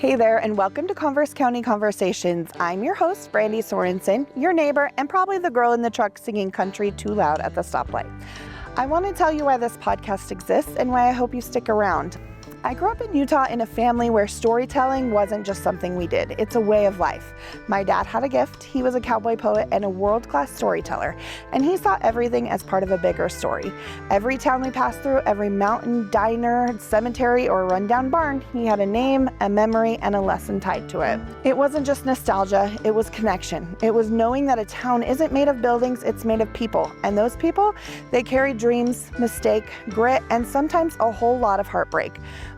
Hey there, and welcome to Converse County Conversations. I'm your host, Brandi Sorensen, your neighbor, and probably the girl in the truck singing country too loud at the stoplight. I want to tell you why this podcast exists and why I hope you stick around. I grew up in Utah in a family where storytelling wasn't just something we did. It's a way of life. My dad had a gift. He was a cowboy poet and a world-class storyteller, and he saw everything as part of a bigger story. Every town we passed through, every mountain, diner, cemetery, or rundown barn, he had a name, a memory, and a lesson tied to it. It wasn't just nostalgia, it was connection. It was knowing that a town isn't made of buildings, it's made of people. And those people, they carry dreams, mistake, grit, and sometimes a whole lot of heartbreak,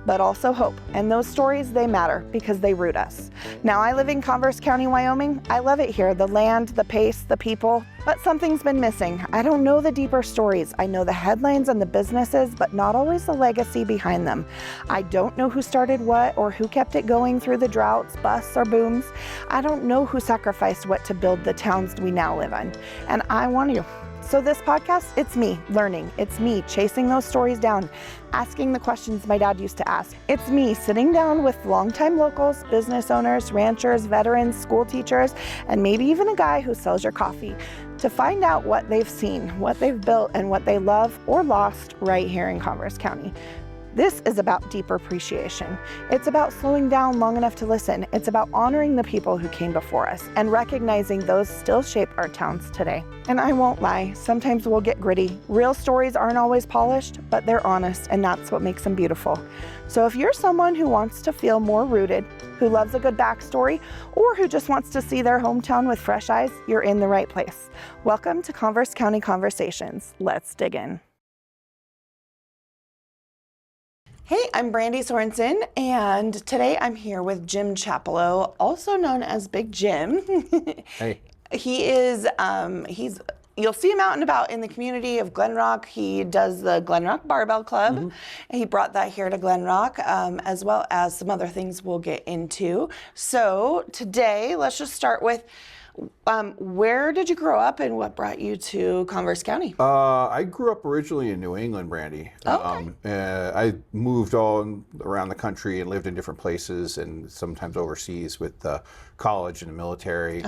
but also hope. And those stories, they matter because they root us. Now I live in Converse County, Wyoming. I love it here, the land, the pace, the people, but something's been missing. I don't know the deeper stories. I know the headlines and the businesses, but not always the legacy behind them. I don't know who started what or who kept it going through the droughts, busts, or booms. I don't know who sacrificed what to build the towns we now live in, and I want to. So this podcast, it's me learning. It's me chasing those stories down, asking the questions my dad used to ask. It's me sitting down with longtime locals, business owners, ranchers, veterans, school teachers, and maybe even a guy who sells your coffee to find out what they've seen, what they've built, and what they love or lost right here in Converse County. This is about deeper appreciation. It's about slowing down long enough to listen. It's about honoring the people who came before us and recognizing those still shape our towns today. And I won't lie, sometimes we'll get gritty. Real stories aren't always polished, but they're honest, and that's what makes them beautiful. So if you're someone who wants to feel more rooted, who loves a good backstory, or who just wants to see their hometown with fresh eyes, you're in the right place. Welcome to Converse County Conversations. Let's dig in. Hey, I'm Brandi Sorensen, and today I'm here with Jim Chappelow, also known as Big Jim. Hey. He is, you'll see him out and about in the community of Glenrock. He does the Glenrock Barbell Club. Mm-hmm. And he brought that here to Glenrock, as well as some other things we'll get into. So today, let's just start with, where did you grow up and what brought you to Converse County? I grew up originally in New England, Brandi. Okay. I moved all around the country and lived in different places and sometimes overseas with college and the military.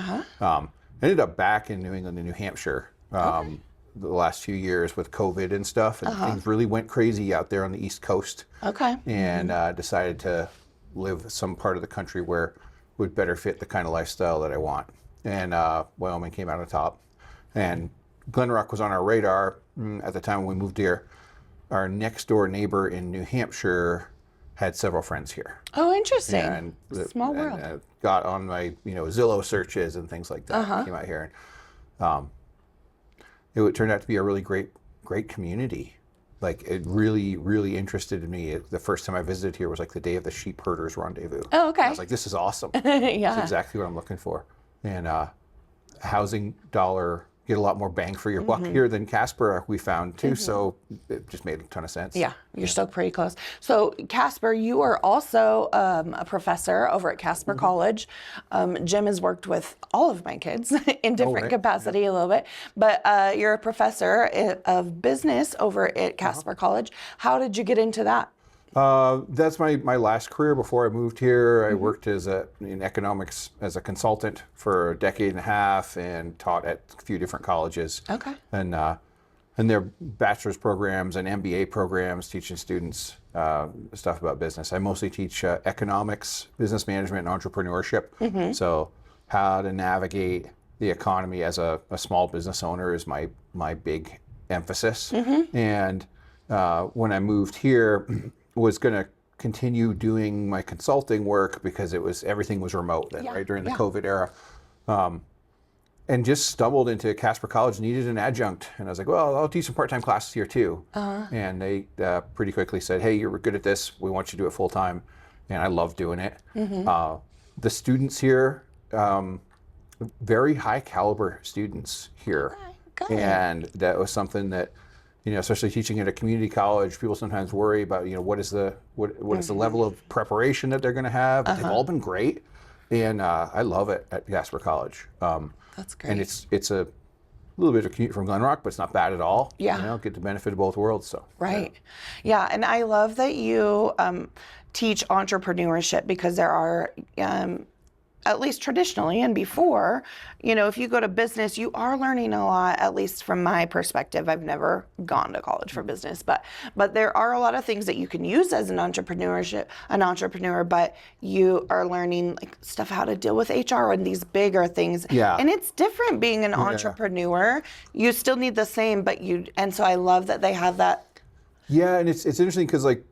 Ended up back in New England and New Hampshire the last few years with COVID and stuff, and things really went crazy out there on the East Coast. Okay. And decided to live some part of the country where would better fit the kind of lifestyle that I want. And Wyoming came out on top. And Glenrock was on our radar at the time when we moved here. Our next door neighbor in New Hampshire had several friends here. Oh, interesting. And Small world. And got on my Zillow searches and things like that. Came out here. And it turned out to be a really great community. Like, it really, really interested me. The first time I visited here was like the day of the sheep herders rendezvous. Oh, okay. And I was like, this is awesome. Yeah. That's exactly what I'm looking for. And housing dollar, get a lot more bang for your buck here than Casper, we found too. So it just made a ton of sense. Yeah, you're still pretty close. So Casper, you are also a professor over at Casper College. Jim has worked with all of my kids in different capacity a little bit, but you're a professor of business over at Casper College. How did you get into that? That's my last career before I moved here. I worked in economics as a consultant for a decade and a half and taught at a few different colleges. Okay. And their bachelor's programs and MBA programs teaching students stuff about business. I mostly teach economics, business management, and entrepreneurship. So how to navigate the economy as a small business owner is my big emphasis. And when I moved here, was going to continue doing my consulting work because everything was remote then, right, during the COVID era. And just stumbled into Casper College, needed an adjunct. And I was like, well, I'll teach some part-time classes here too. And they pretty quickly said, hey, you're good at this. We want you to do it full time. And I love doing it. The students here, very high caliber students here. Okay. And that was something that, especially teaching at a community college, people sometimes worry about, what is the level of preparation that they're going to have. But they've all been great, and I love it at Casper College. That's great. And it's a little bit of a commute from Glenrock, but it's not bad at all. Yeah. Get the benefit of both worlds. So. Right. Yeah, and I love that you teach entrepreneurship, because there are, at least traditionally and before, if you go to business, you are learning a lot, at least from my perspective. I've never gone to college for business, but there are a lot of things that you can use as an entrepreneur, but you are learning like stuff, how to deal with HR and these bigger things. Yeah. And it's different being an entrepreneur. You still need the same, and so I love that they have that. Yeah, and it's interesting because like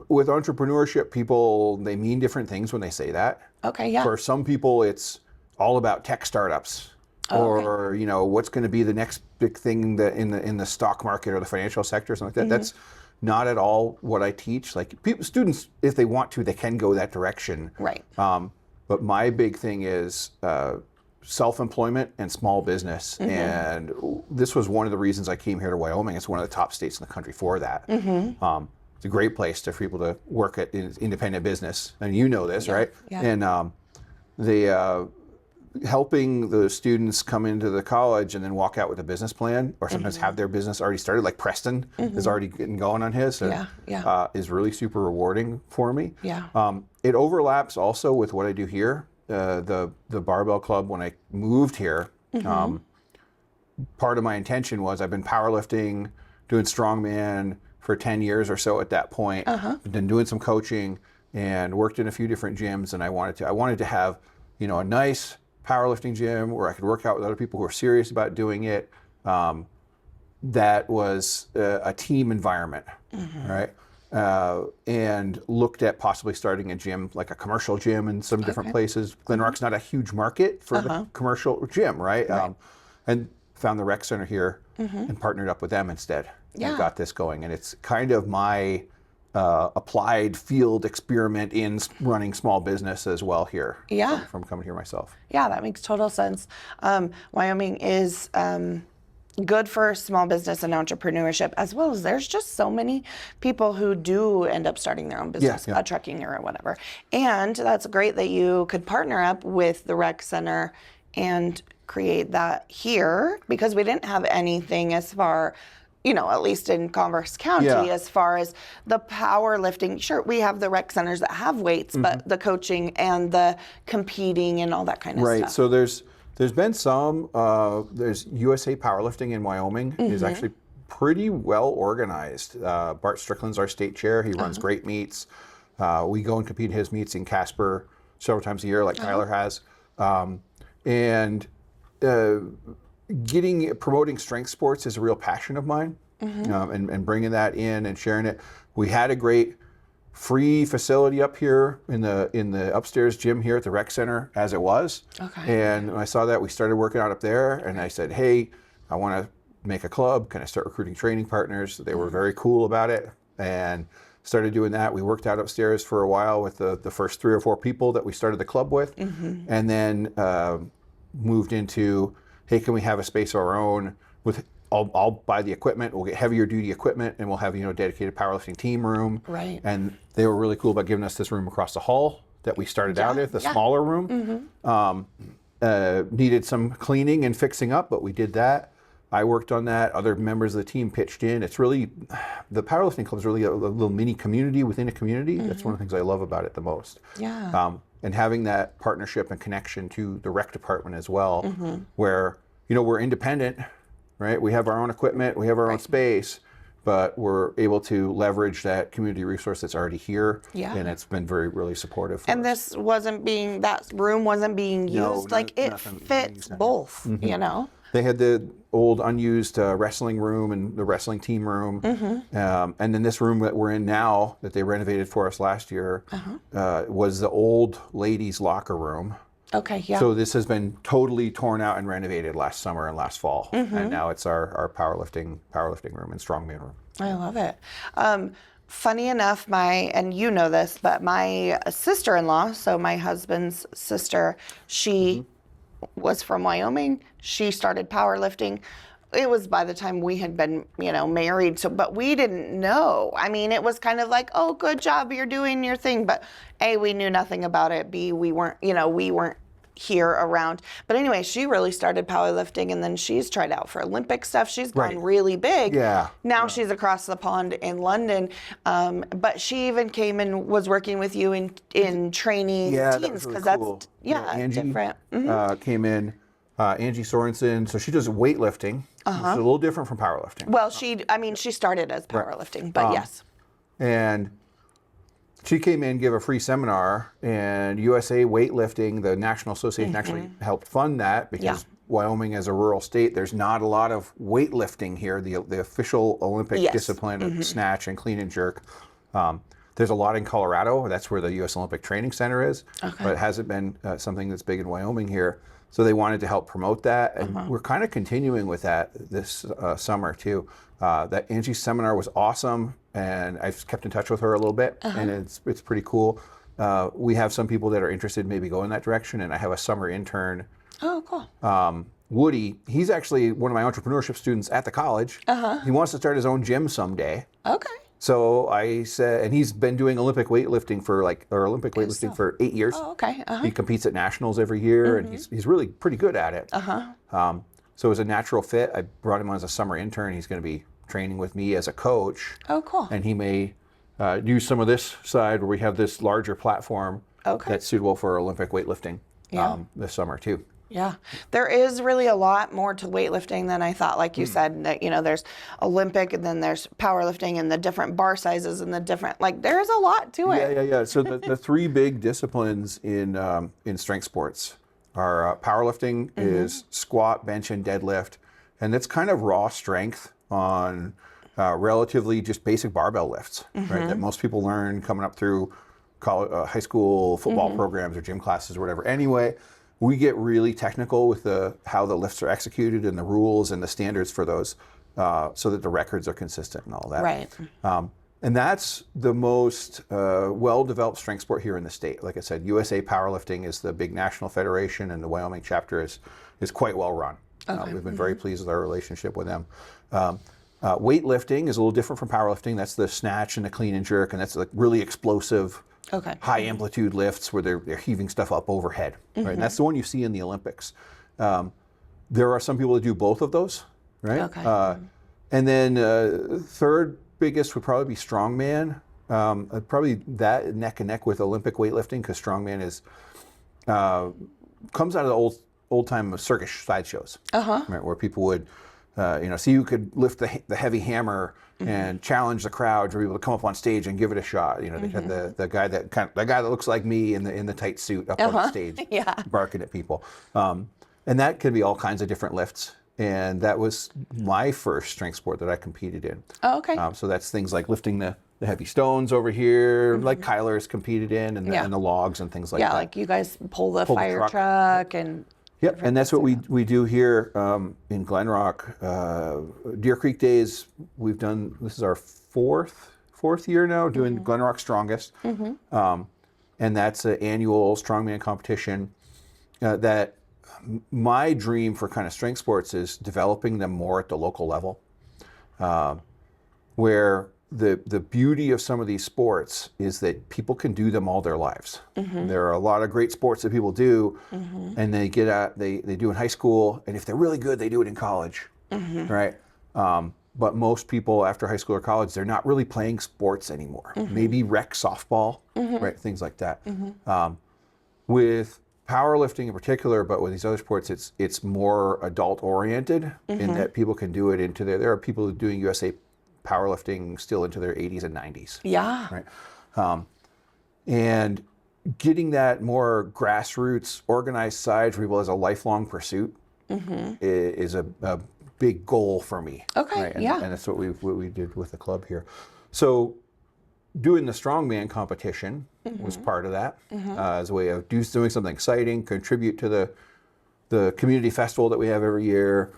with entrepreneurship, people, they mean different things when they say that. Okay, yeah. For some people, it's all about tech startups, or what's going to be the next big thing that in the stock market or the financial sector or something like that. That's not at all what I teach. Like students, if they want to, they can go that direction. Right. But my big thing is self-employment and small business, and this was one of the reasons I came here to Wyoming. It's one of the top states in the country for that. It's a great place for people to work at independent business, and you know this, right? Yeah. And helping the students come into the college and then walk out with a business plan, or sometimes have their business already started, like Preston is already getting going on his, is really super rewarding for me. Yeah. It overlaps also with what I do here. The Barbell Club, when I moved here, part of my intention was I've been powerlifting, doing Strongman for 10 years or so at that point. Been doing some coaching and worked in a few different gyms, and I wanted to have a nice powerlifting gym where I could work out with other people who are serious about doing it. That was a team environment, right? And looked at possibly starting a gym, like a commercial gym in some different places. Glenrock's not a huge market for the commercial gym, right? And found the rec center here and partnered up with them instead. And got this going. And it's kind of my applied field experiment in running small business as well here. Yeah. From coming here myself. Yeah, that makes total sense. Wyoming is good for small business and entrepreneurship, as well as there's just so many people who do end up starting their own business, a trucking or whatever. And that's great that you could partner up with the rec center and create that here, because we didn't have anything as far, at least in Converse County, as far as the powerlifting. Sure, we have the rec centers that have weights, but the coaching and the competing and all that kind of stuff. Right, so there's been some, there's USA Powerlifting in Wyoming is actually pretty well organized. Bart Strickland's our state chair. He runs great meets. We go and compete in his meets in Casper several times a year, like Tyler has. And promoting strength sports is a real passion of mine, and bringing that in and sharing it. We had a great free facility up here in the upstairs gym here at the rec center as it was. And when I saw that, we started working out up there, and I said, hey, I want to make a club. Can I start recruiting training partners? They were very cool about it and started doing that. We worked out upstairs for a while with the first 3 or 4 people that we started the club with, and then moved into, hey, can we have a space of our own with I'll buy the equipment, we'll get heavier duty equipment, and we'll have dedicated powerlifting team room. Right. And they were really cool about giving us this room across the hall that we started out at, the smaller room. Needed some cleaning and fixing up, but we did that. I worked on that. Other members of the team pitched in. It's really, the powerlifting club is really a little mini community within a community. That's one of the things I love about it the most. Yeah. And having that partnership and connection to the rec department as well, where, we're independent, right? We have our own equipment, we have our own space, but we're able to leverage that community resource that's already here. Yeah. And it's been really supportive for and us. that room wasn't being used. It fits both, They had the old unused wrestling room and the wrestling team room. And then this room that we're in now that they renovated for us last year was the old ladies' locker room. Okay, yeah. So this has been totally torn out and renovated last summer and last fall. And now it's our powerlifting room and strongman room. I love it. Funny enough, and you know this, but my sister-in-law, so my husband's sister, she was from Wyoming. She started powerlifting. It was by the time we had been, married. But we didn't know. I mean, it was kind of like, oh, good job, you're doing your thing. But A, we knew nothing about it. B, we weren't here around. But anyway, she really started powerlifting, and then she's tried out for Olympic stuff. She's gone really big. Now she's across the pond in London. But she even came and was working with you in training teams, because that's Angie, different. Came in, Angie Sorensen. So she does weightlifting, which is a little different from powerlifting. Well, she started as powerlifting, but yes. And she came in, gave a free seminar, and USA Weightlifting, the National Association, actually helped fund that, because Wyoming, as a rural state, there's not a lot of weightlifting here, the official Olympic discipline of snatch and clean and jerk. There's a lot in Colorado. That's where the U.S. Olympic Training Center is, but it hasn't been something that's big in Wyoming here. So they wanted to help promote that, and we're kind of continuing with that this summer too. That Angie's seminar was awesome, and I've kept in touch with her a little bit, and it's pretty cool. We have some people that are interested in maybe going that direction, and I have a summer intern. Oh, cool. Woody, he's actually one of my entrepreneurship students at the college. He wants to start his own gym someday. Okay. So I said, and he's been doing Olympic weightlifting for for 8 years. Oh, okay. He competes at nationals every year, and he's really pretty good at it. So it was a natural fit. I brought him on as a summer intern. He's going to be training with me as a coach. Oh, cool. And he may use some of this side where we have this larger platform that's suitable for Olympic weightlifting this summer too. Yeah, there is really a lot more to weightlifting than I thought. Like you said, that there's Olympic, and then there's powerlifting, and the different bar sizes, and the different there's a lot to it. Yeah. So the three big disciplines in strength sports are powerlifting is squat, bench, and deadlift, and it's kind of raw strength on relatively just basic barbell lifts, right? That most people learn coming up through college, high school football programs or gym classes or whatever. Anyway. We get really technical with how the lifts are executed and the rules and the standards for those, so that the records are consistent and all that. Right. And that's the most well-developed strength sport here in the state. Like I said, USA Powerlifting is the big national federation, and the Wyoming chapter is quite well run. We've been very pleased with our relationship with them. Weightlifting is a little different from powerlifting. That's the snatch and the clean and jerk, and that's like really explosive. High amplitude lifts where they're heaving stuff up overhead, right? And that's the one you see in the Olympics. There are some people that do both of those, right? And then third biggest would probably be Strongman. Probably that neck and neck with Olympic weightlifting, because Strongman comes out of the old time circus sideshows, right, where people would see who could lift the heavy hammer and challenge the crowd to be able to come up on stage and give it a shot. They had the guy that looks like me in the tight suit up on the stage, barking at people. And that can be all kinds of different lifts. And that was my first strength sport that I competed in. Oh, okay. So that's things like lifting the heavy stones over here, like Kyler's competed in, and the logs and things like that. Yeah, like you guys pull the fire truck and. Yep, and that's what we do here in Glenrock. Deer Creek Days, we've done, this is our fourth year now doing Glenrock Strongest. And that's an annual strongman competition that my dream for kind of strength sports is developing them more at the local level, where the beauty of some of these sports is that people can do them all their lives. There are a lot of great sports that people do, and they do in high school, and if they're really good, they do it in college, right? But most people after high school or college, they're not really playing sports anymore. Maybe rec softball, right? Things like that. With powerlifting in particular, but with these other sports, it's more adult oriented in that people can do it into there are people doing USA powerlifting still into their 80s and 90s. Yeah. Right. And getting that more grassroots organized side for people as a lifelong pursuit is a big goal for me. Okay. Right? And that's what we did with the club here. So doing the strongman competition was part of that as a way of doing something exciting, contribute to the community festival that we have every year,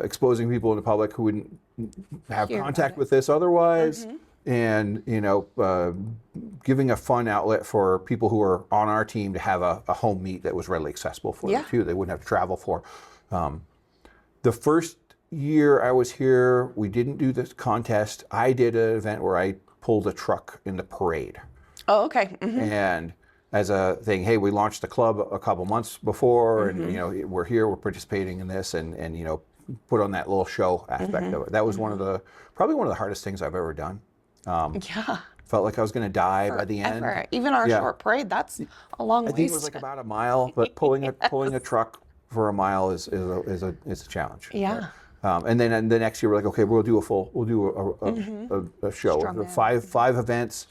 exposing people in the public who wouldn't have contact with this otherwise, and giving a fun outlet for people who are on our team to have a home meet that was readily accessible for them too. They wouldn't have to travel for. The first year I was here, we didn't do this contest. I did an event where I pulled a truck in the parade. Oh, okay. And as a thing. Hey, we launched the club a couple months before, and we're here, we're participating in this, and put on that little show aspect of it. That was probably one of the hardest things I've ever done. Felt like I was going to die by the end. Even our short parade, that's a long way. I think it was like about a mile, but pulling a truck for a mile is a challenge. Yeah. Right? And then the next year we're like, okay, we'll do a show. Strongman. Five events,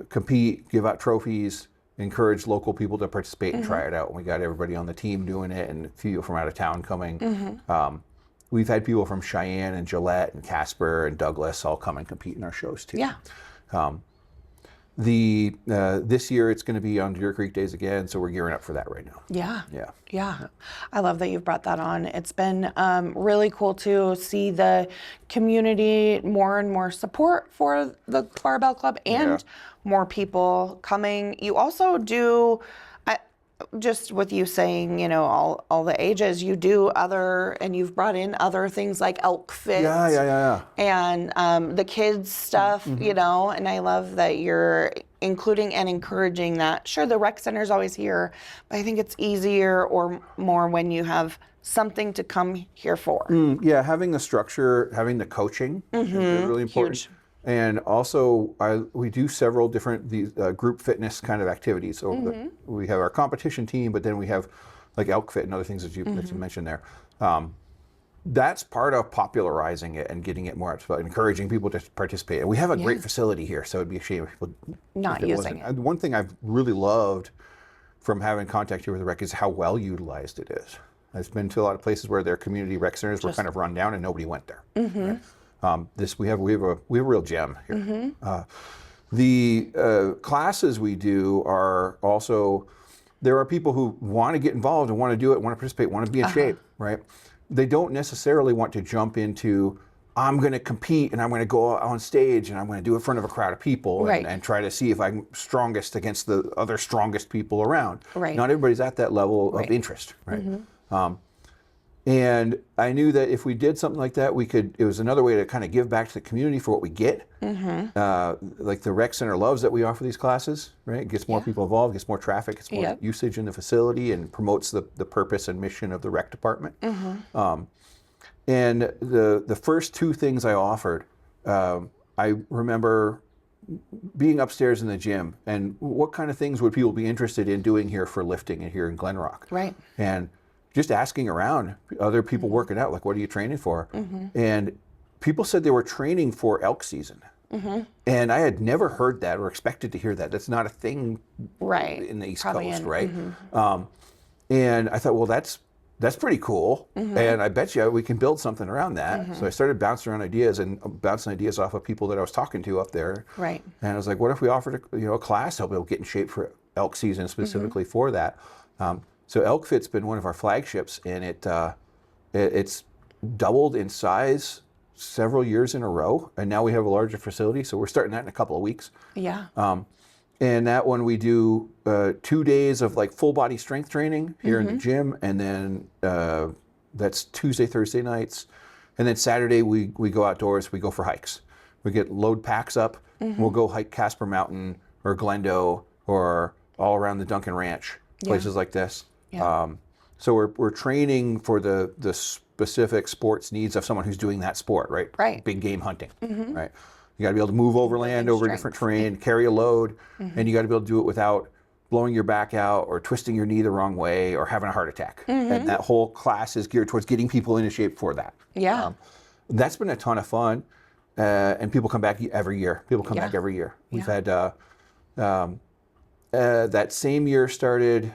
compete, give out trophies, encourage local people to participate and try it out. And we got everybody on the team doing it, and a few from out of town coming. We've had people from Cheyenne and Gillette and Casper and Douglas all come and compete in our shows too. Yeah. This year it's going to be on Deer Creek Days again, so we're gearing up for that right now. Yeah. I love that you've brought that on. It's been really cool to see the community more and more support for the Barbell Club and more people coming. You also do, just with you saying, all the ages, you do and you've brought in other things like Elkfit. Yeah. And the kids stuff, and I love that you're including and encouraging that. Sure, the rec center's always here, but I think it's easier or more when you have something to come here for. Having the structure, having the coaching is really important. Huge. And also, we do several different group fitness kind of activities. So we have our competition team, but then we have like Elkfit and other things that you mentioned there. That's part of popularizing it and getting it more out, encouraging people to participate. And we have a great facility here, so it'd be a shame if people not using it. One thing I've really loved from having contact here with the rec is how well utilized it is. I've been to a lot of places where their community rec centers were kind of run down and nobody went there. Right? We have a real gem here. The classes we do are also, there are people who want to get involved and want to do it, want to participate, want to be in shape, right? They don't necessarily want to jump into, I'm going to compete and I'm going to go on stage and I'm going to do it in front of a crowd of people and try to see if I'm strongest against the other strongest people around. Right. Not everybody's at that level of interest, right? And I knew that if we did something like that, it was another way to kind of give back to the community for what we get. Like the rec center loves that we offer these classes, right? It gets more people involved, gets more traffic, gets more usage in the facility, and promotes the purpose and mission of the rec department. And the first two things I offered, I remember being upstairs in the gym and what kind of things would people be interested in doing here for lifting and here in Glenrock? Right. And just asking around other people working out, like, what are you training for? And people said they were training for elk season. And I had never heard that or expected to hear that. That's not a thing in the East Coast, right? And I thought, well, that's pretty cool. And I bet you we can build something around that. So I started bouncing around ideas and bouncing ideas off of people that I was talking to up there. Right. And I was like, what if we offered a class to help people get in shape for elk season specifically for that? So Elkfit's been one of our flagships, and it's doubled in size several years in a row, and now we have a larger facility, so we're starting that in a couple of weeks. And that one we do 2 days of like full body strength training here in the gym, and then that's Tuesday, Thursday nights, and then Saturday we go outdoors, we go for hikes. We get load packs up, we'll go hike Casper Mountain or Glendo or all around the Duncan Ranch, places like this. So we're training for the specific sports needs of someone who's doing that sport, right? Right. Big game hunting, right? You got to be able to move overland over different terrain, carry a load, and you got to be able to do it without blowing your back out or twisting your knee the wrong way or having a heart attack. And that whole class is geared towards getting people into shape for that. That's been a ton of fun, and people come back every year. Back every year. We've had that same year started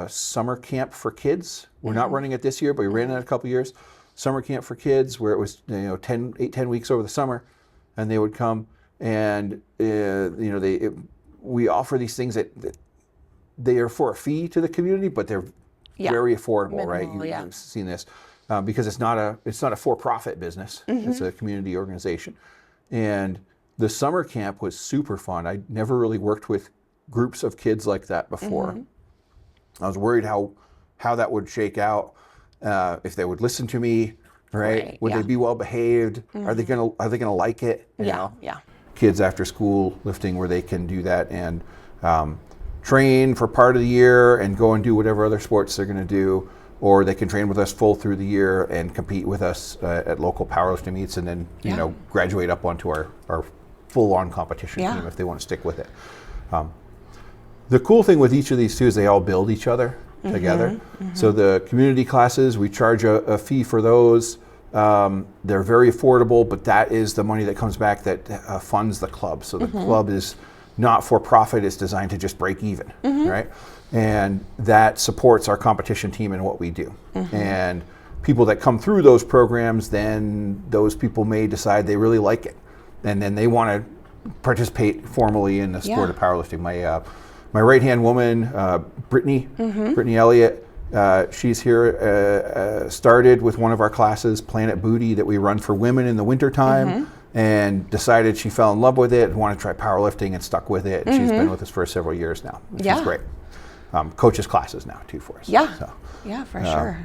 summer camp for kids. We're not running it this year, but we ran it a couple years. Summer camp for kids, where it was 10 weeks over the summer, and they would come and we offer these things that they are for a fee to the community, but they're very affordable, right? You've seen this because it's not a for-profit business. It's a community organization, and the summer camp was super fun. I never really worked with groups of kids like that before. I was worried how that would shake out, if they would listen to me, right? Would they be well behaved? Are they gonna like it? You know? Kids after school lifting where they can do that and train for part of the year and go and do whatever other sports they're going to do, or they can train with us full through the year and compete with us at local powerlifting meets, and then you know, graduate up onto our full-on competition team if they want to stick with it. The cool thing with each of these too is they all build each other together. So the community classes, we charge a fee for those. They're very affordable, but that is the money that comes back that funds the club. So the club is not for profit, it's designed to just break even, right? And that supports our competition team and what we do. And people that come through those programs, then those people may decide they really like it, and then they want to participate formally in the sport of powerlifting. My right-hand woman, Brittany Elliott, she's here, started with one of our classes, Planet Booty, that we run for women in the wintertime, and decided she fell in love with it and wanted to try powerlifting and stuck with it. And she's been with us for several years now, which is great. Coaches classes now too for us. So, for sure.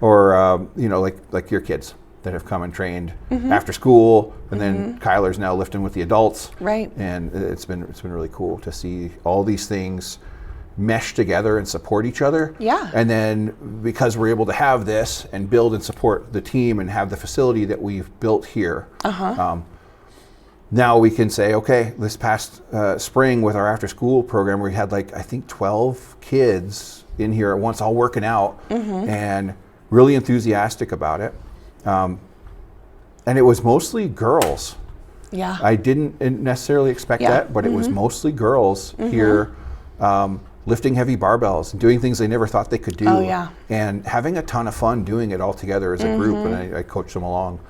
Or you know, like your kids that have come and trained after school, and then Kyler's now lifting with the adults. Right. And it's been really cool to see all these things mesh together and support each other. And then because we're able to have this and build and support the team and have the facility that we've built here, now we can say, okay, this past spring with our after school program, we had like, I think 12 kids in here at once, all working out and really enthusiastic about it. And it was mostly girls. I didn't necessarily expect that, but it was mostly girls here lifting heavy barbells and doing things they never thought they could do. And having a ton of fun doing it all together as a group, and I coached them along.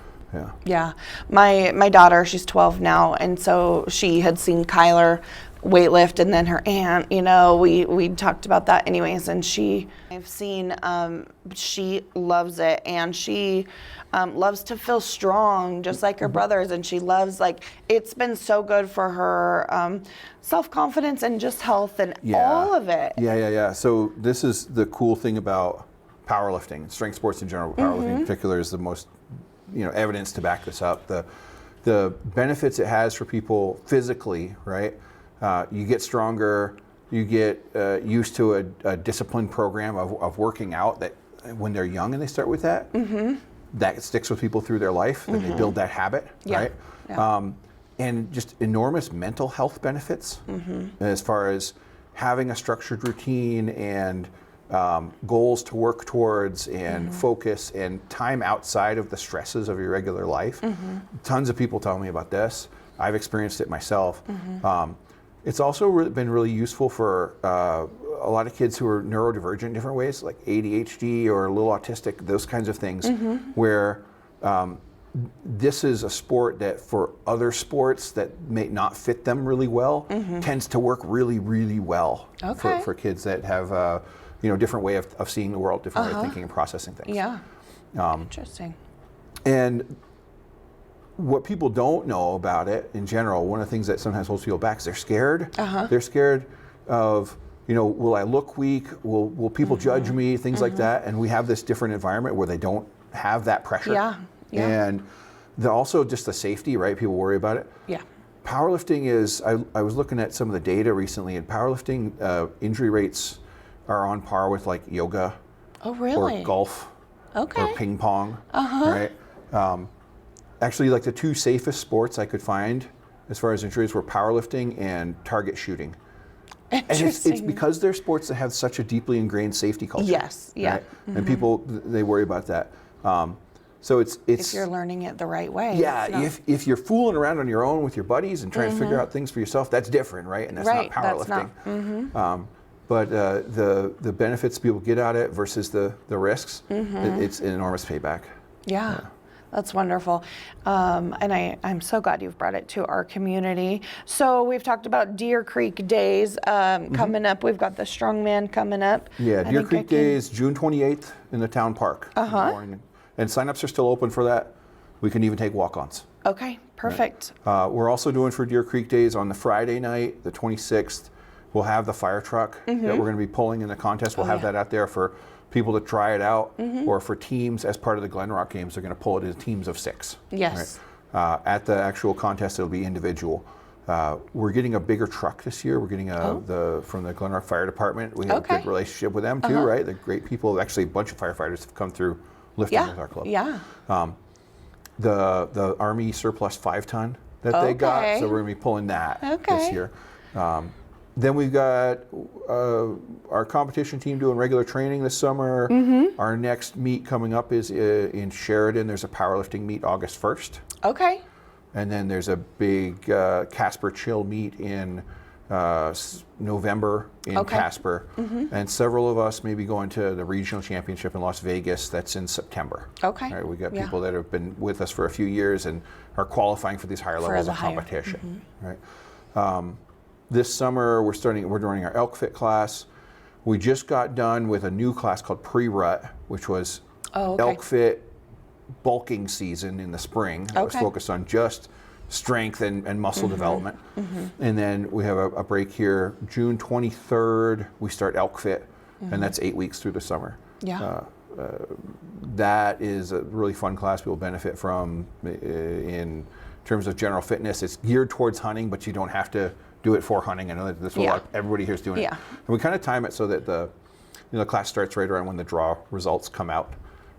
My daughter, she's 12 now, and so she had seen Kyler weightlift, and then her aunt, you know, we talked about that anyways, and I've seen, she loves it, and she loves to feel strong just like her brothers, and she loves, like, it's been so good for her self-confidence and just health and all of it. So this is the cool thing about powerlifting, strength sports in general, powerlifting in particular is the most, you know, evidence to back this up. The benefits it has for people physically, right? You get stronger, you get used to a disciplined program of working out that when they're young and they start with that, that sticks with people through their life, and they build that habit, right? And just enormous mental health benefits as far as having a structured routine and goals to work towards and focus and time outside of the stresses of your regular life. Tons of people tell me about this. I've experienced it myself. It's also been really useful for a lot of kids who are neurodivergent in different ways, like ADHD or a little autistic, those kinds of things, where this is a sport that for other sports that may not fit them really well, tends to work really, really well for kids that have you know, different way of seeing the world, different way of thinking and processing things. Interesting. And what people don't know about it in general, one of the things that sometimes holds people back is they're scared. They're scared of, you know, will I look weak? Will people judge me? Things like that. And we have this different environment where they don't have that pressure. And also just the safety, right? People worry about it. Powerlifting is, I was looking at some of the data recently, and powerlifting injury rates are on par with like yoga or golf or ping pong, right? Actually, like the two safest sports I could find as far as injuries were powerlifting and target shooting. And it's because they're sports that have such a deeply ingrained safety culture. Right? And people, they worry about that. So it's if you're learning it the right way. If you're fooling around on your own with your buddies and trying to figure out things for yourself, that's different, right? And that's not powerlifting. But the benefits people get out of it versus the risks, it's an enormous payback. That's wonderful. And I'm so glad you've brought it to our community. So we've talked about Deer Creek Days coming up. We've got the Strongman coming up. Deer Creek Days, June 28th in the town park in the morning. And signups are still open for that. We can even take walk-ons. Okay, perfect. Right. We're also doing for Deer Creek Days on the Friday night, the 26th. We'll have the fire truck that we're going to be pulling in the contest. We'll have that out there for people to try it out, or for teams as part of the Glenrock games. They're going to pull it in teams of 6. Yes. Right? At the actual contest, it'll be individual. We're getting a bigger truck this year. We're getting from the Glenrock Fire Department. We have a good relationship with them too, right? They're great people. Actually, a bunch of firefighters have come through lifting with our club. Yeah. The Army surplus 5-ton that they got, so we're going to be pulling that this year. Then we've got our competition team doing regular training this summer. Our next meet coming up is in Sheridan. There's a powerlifting meet August 1st. Okay. And then there's a big Casper Chill meet in November in Casper. And several of us may be going to the regional championship in Las Vegas. That's in September. Okay. Right, we got people that have been with us for a few years and are qualifying for these higher levels of competition. Right. This summer we're running our Elkfit class. We just got done with a new class called Pre-Rut, which was Elkfit bulking season in the spring. It was focused on just strength and muscle development. And then we have a break here. June 23rd, we start Elkfit, and that's 8 weeks through the summer. Yeah. That is a really fun class people benefit from in terms of general fitness. It's geared towards hunting, but you don't have to do it for hunting. I know that's what everybody here is doing it. And we kind of time it so that the class starts right around when the draw results come out.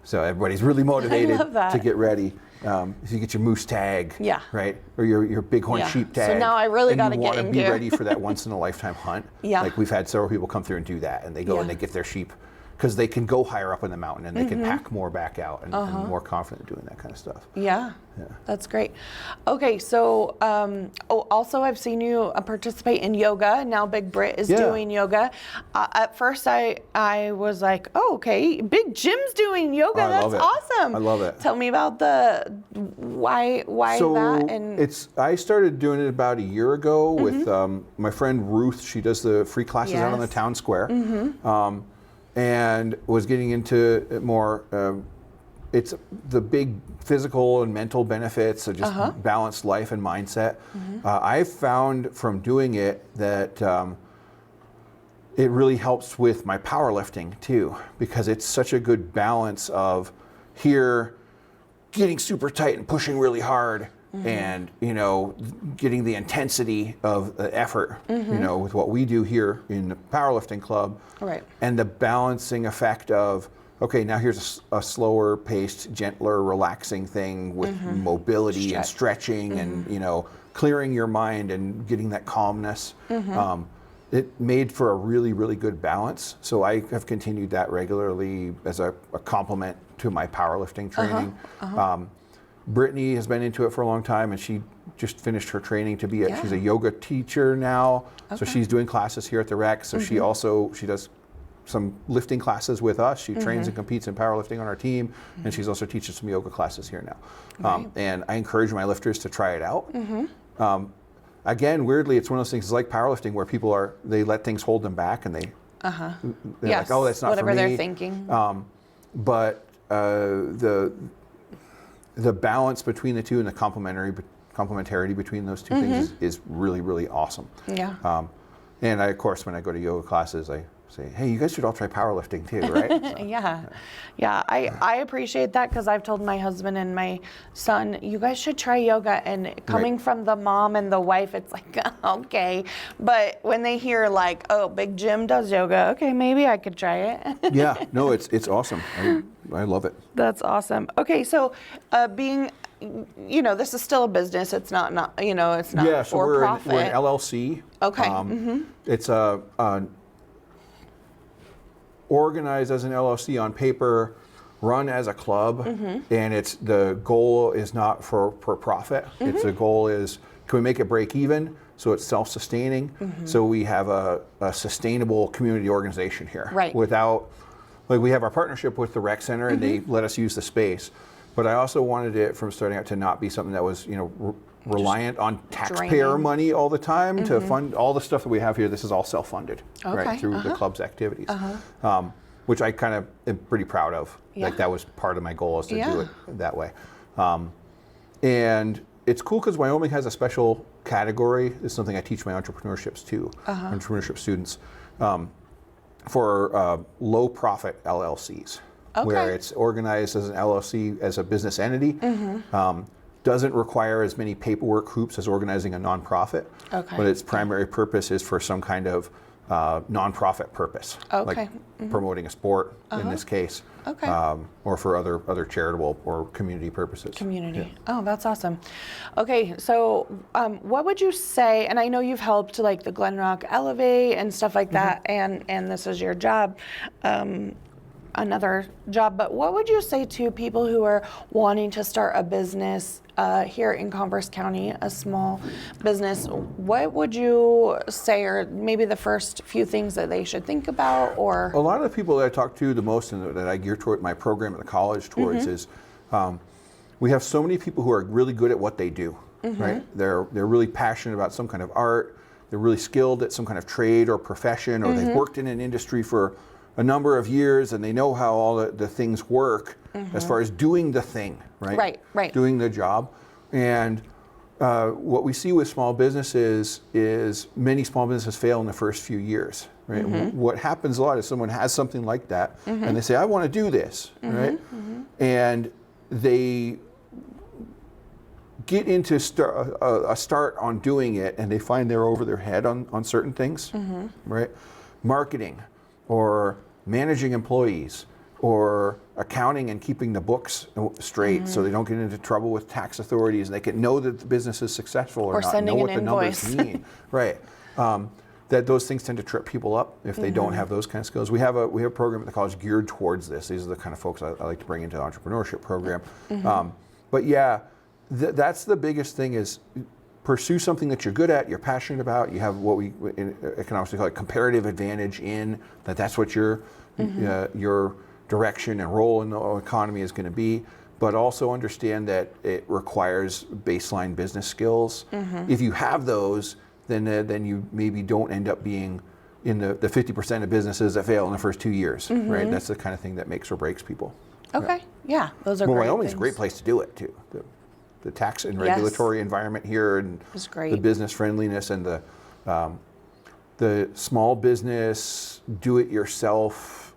So everybody's really motivated to get ready. So you get your moose tag, right, or your bighorn sheep tag. So now I really got to get into. You want to be ready for that once in a lifetime hunt. Like we've had several people come through and do that, and they go and they get their sheep because they can go higher up in the mountain and they can pack more back out and more confident doing that kind of stuff. Yeah. That's great. Okay, so also I've seen you participate in yoga. Now Big Brit is doing yoga. At first I was like, oh, okay, Big Jim's doing yoga. That's awesome. I love it. Tell me about why that. And I started doing it about a year ago with my friend Ruth. She does the free classes out on the town square. And was getting into it more. It's the big physical and mental benefits of just balanced life and mindset. I've found from doing it that it really helps with my powerlifting too, because it's such a good balance of here getting super tight and pushing really hard and, getting the intensity of the effort, with what we do here in the powerlifting club. Right. And the balancing effect of, okay, now here's a slower paced, gentler, relaxing thing with mobility and stretching and, clearing your mind and getting that calmness. It made for a really, really good balance. So I have continued that regularly as a complement to my powerlifting training. Brittany has been into it for a long time, and she just finished her training to be she's a yoga teacher now. So she's doing classes here at the rec. So she does some lifting classes with us. She trains and competes in powerlifting on our team, and she's also teaching some yoga classes here now. And I encourage my lifters to try it out. Again, weirdly, it's one of those things like powerlifting where people they let things hold them back, and they're like, oh, that's not whatever for me. They're thinking. But the balance between the two and the complementarity between those two things is really, really awesome. Yeah. And of course, when I go to yoga classes, I say, hey, you guys should all try powerlifting too, right? So, yeah. I appreciate that because I've told my husband and my son, you guys should try yoga. And coming from the mom and the wife, it's like, okay. But when they hear like, oh, Big Jim does yoga, okay, maybe I could try it. Yeah, no, it's awesome. I love it. That's awesome. Okay, so being, this is still a business. It's not it's not for profit. We're an LLC. Okay. It's organized as an LLC on paper, run as a club, and the goal is not for profit. The goal is, can we make it break even so it's self-sustaining, so we have a sustainable community organization here. Right. Without, we have our partnership with the rec center and they let us use the space, but I also wanted it from starting out to not be something that was, reliant on taxpayer money all the time to fund all the stuff that we have here. This is all self-funded, right, through the club's activities, which I kind of am pretty proud of. Like that was part of my goal, is to do it that way. And it's cool because Wyoming has a special category. This is something I teach my entrepreneurships too, entrepreneurship students, for low profit LLCs, where it's organized as an LLC as a business entity. doesn't require as many paperwork hoops as organizing a nonprofit, but its primary purpose is for some kind of nonprofit purpose, like promoting a sport in this case, or for other charitable or community purposes. Oh, that's awesome. Okay, so what would you say, and I know you've helped like the Glenrock Elevate and stuff like that, and this is your job, another job, but what would you say to people who are wanting to start a business here in Converse County, a small business? What would you say are maybe the first few things that they should think about? Or a lot of the people that I talk to the most and that I gear toward my program at the college towards is we have so many people who are really good at what they do, right? They're really passionate about some kind of art, they're really skilled at some kind of trade or profession, or they've worked in an industry for a number of years and they know how all the things work as far as doing the thing, right? Right. Doing the job. And what we see with small businesses is many small businesses fail in the first few years, right? What happens a lot is someone has something like that and they say, I want to do this, right? And they get into a start on doing it and they find they're over their head on certain things, right? Marketing, or managing employees, or accounting and keeping the books straight so they don't get into trouble with tax authorities and they can know that the business is successful or not, know what the numbers mean. Right. That those things tend to trip people up if they don't have those kind of skills. We have a program at the college geared towards this. These are the kind of folks I like to bring into the entrepreneurship program. But yeah, that's the biggest thing is pursue something that you're good at, you're passionate about, you have what we in economics we call it comparative advantage in, that's what your direction and role in the economy is going to be, but also understand that it requires baseline business skills. If you have those, then you maybe don't end up being in the 50% of businesses that fail in the first 2 years, right? That's the kind of thing that makes or breaks people. Okay, yeah, those are great Wyoming's things. a great place to do it too. The tax and regulatory environment here, and the business friendliness, and the small business, do-it-yourself,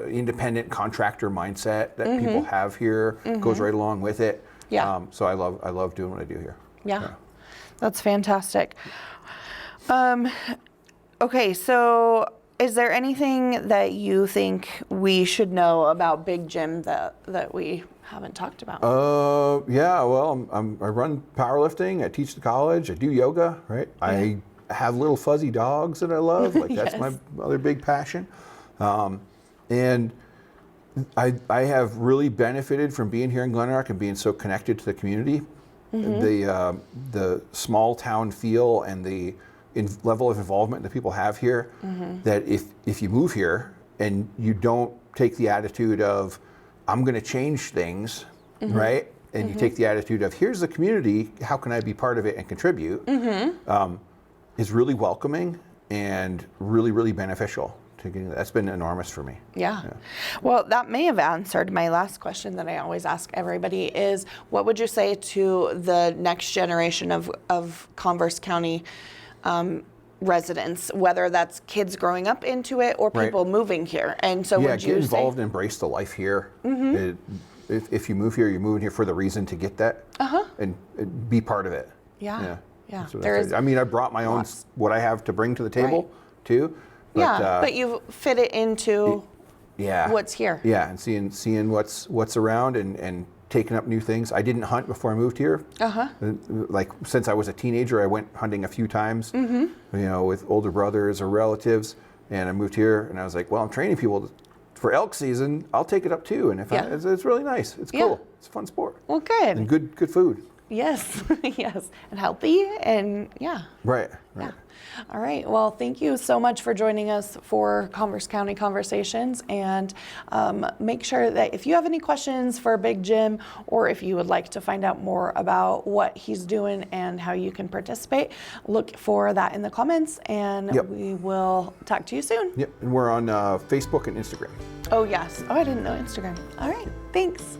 independent contractor mindset that people have here goes right along with it. So I love doing what I do here. Yeah. That's fantastic. Okay, so is there anything that you think we should know about Big Jim that we haven't talked about? Yeah, well, I run powerlifting, I teach the college, I do yoga, right? I have little fuzzy dogs that I love, like that's my other big passion. And I have really benefited from being here in Glenrock and being so connected to the community. The small town feel and the level of involvement that people have here, that if you move here and you don't take the attitude of, I'm going to change things, right? And you take the attitude of, here's the community, how can I be part of it and contribute, is really welcoming and really, really beneficial. That's been enormous for me. Yeah. Well, that may have answered my last question that I always ask everybody is, what would you say to the next generation of Converse County residents, whether that's kids growing up into it or people moving here? And so would you get involved, embrace the life here. If you move here, you're moving here for the reason to get that and be part of it. Yeah. I mean, I brought my own, what I have to bring to the table too. But, but you fit it into what's here. Yeah, and seeing what's around and taking up new things. I didn't hunt before I moved here. Like since I was a teenager, I went hunting a few times, with older brothers or relatives. And I moved here, and I was like, well, I'm training people for elk season. I'll take it up too. And it's really nice. It's cool. It's a fun sport. Well, good. And good food. Yes, yes, and healthy, and Right. Yeah. All right. Well, thank you so much for joining us for Converse County Conversations, and make sure that if you have any questions for Big Jim, or if you would like to find out more about what he's doing and how you can participate, look for that in the comments, and we will talk to you soon. Yep, and we're on Facebook and Instagram. Oh, yes. Oh, I didn't know Instagram. All right. Thanks.